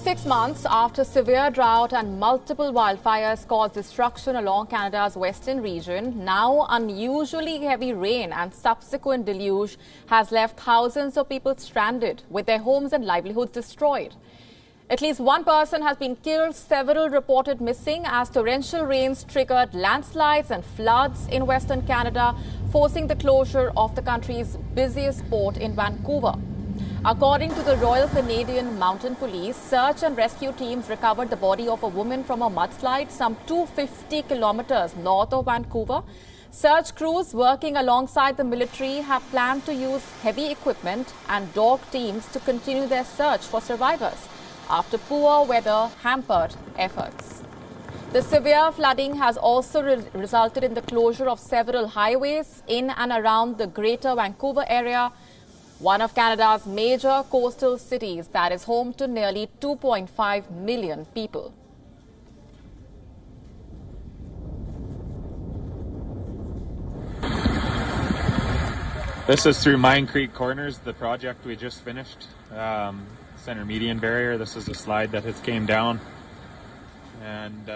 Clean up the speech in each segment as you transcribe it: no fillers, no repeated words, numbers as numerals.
6 months after severe drought and multiple wildfires caused destruction along Canada's western region, now unusually heavy rain and subsequent deluge has left thousands of people stranded with their homes and livelihoods destroyed. At least one person has been killed, several reported missing as torrential rains triggered landslides and floods in Western Canada, forcing the closure of the country's busiest port in Vancouver. According to the Royal Canadian Mounted Police, search and rescue teams recovered the body of a woman from a mudslide some 250 kilometers north of Vancouver. Search crews working alongside the military have planned to use heavy equipment and dog teams to continue their search for survivors after poor weather hampered efforts. The severe flooding has also resulted in the closure of several highways in and around the Greater Vancouver area, one of Canada's major coastal cities that is home to nearly 2.5 million people. This is through Mine Creek Corners, the project we just finished. Center median barrier. This is a slide that has came down, and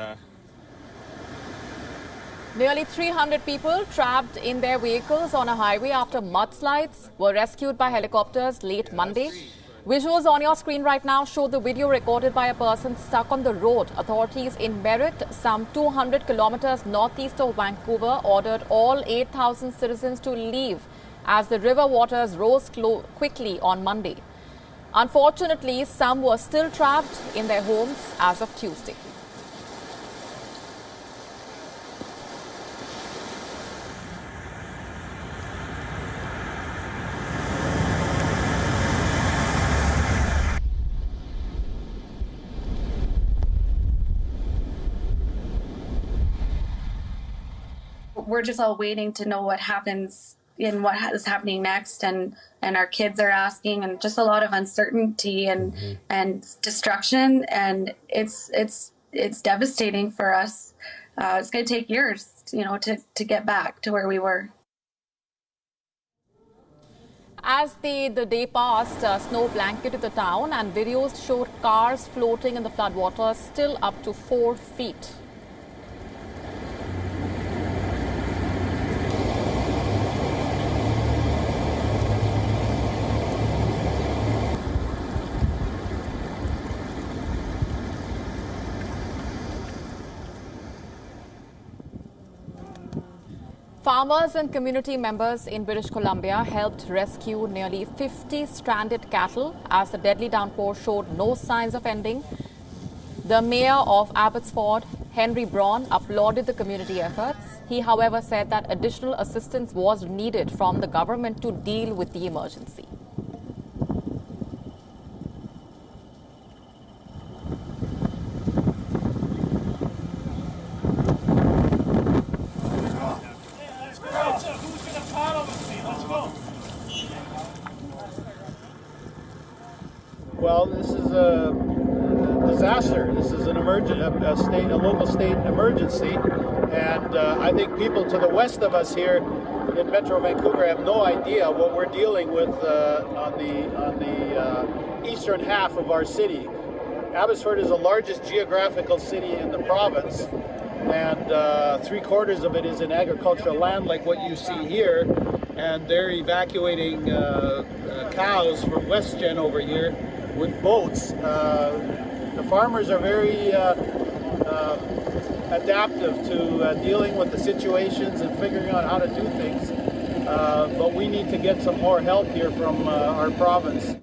nearly 300 people trapped in their vehicles on a highway after mudslides were rescued by helicopters late Monday. Visuals on your screen right now show the video recorded by a person stuck on the road. Authorities in Merritt, some 200 kilometers northeast of Vancouver, ordered all 8,000 citizens to leave as the river waters rose quickly on Monday. Unfortunately, some were still trapped in their homes as of Tuesday. We're just all waiting to know what happens in what is happening next, and our kids are asking, and just a lot of uncertainty and destruction, and it's devastating for us. It's going to take years, to get back to where we were. As the day passed, snow blanketed the town, and videos showed cars floating in the floodwaters still up to 4 feet. Farmers and community members in British Columbia helped rescue nearly 50 stranded cattle as the deadly downpour showed no signs of ending. The mayor of Abbotsford, Henry Braun, applauded the community efforts. He, however, said that additional assistance was needed from the government to deal with the emergency. Well, this is a disaster. This is an a local state emergency, and I think people to the west of us here in Metro Vancouver have no idea what we're dealing with on the eastern half of our city. Abbotsford is the largest geographical city in the province, and 3/4 of it is in agricultural land, like what you see here, and they're evacuating cows from WestGen over here with boats. The farmers are very adaptive to dealing with the situations and figuring out how to do things, but we need to get some more help here from our province.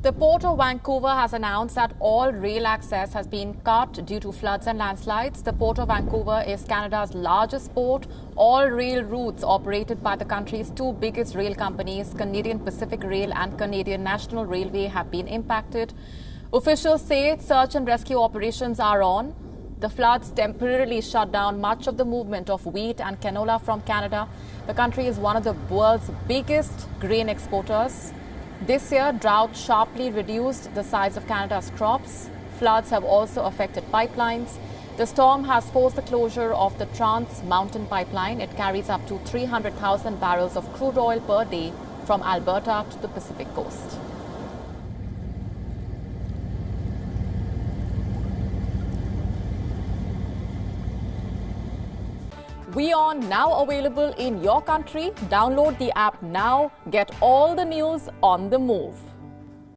The Port of Vancouver has announced that all rail access has been cut due to floods and landslides. The Port of Vancouver is Canada's largest port. All rail routes operated by the country's two biggest rail companies, Canadian Pacific Rail and Canadian National Railway, have been impacted. Officials say search and rescue operations are on. The floods temporarily shut down much of the movement of wheat and canola from Canada. The country is one of the world's biggest grain exporters. This year, drought sharply reduced the size of Canada's crops. Floods have also affected pipelines. The storm has forced the closure of the Trans Mountain Pipeline. It carries up to 300,000 barrels of crude oil per day from Alberta to the Pacific coast. WION now available in your country. Download the app now. Get all the news on the move.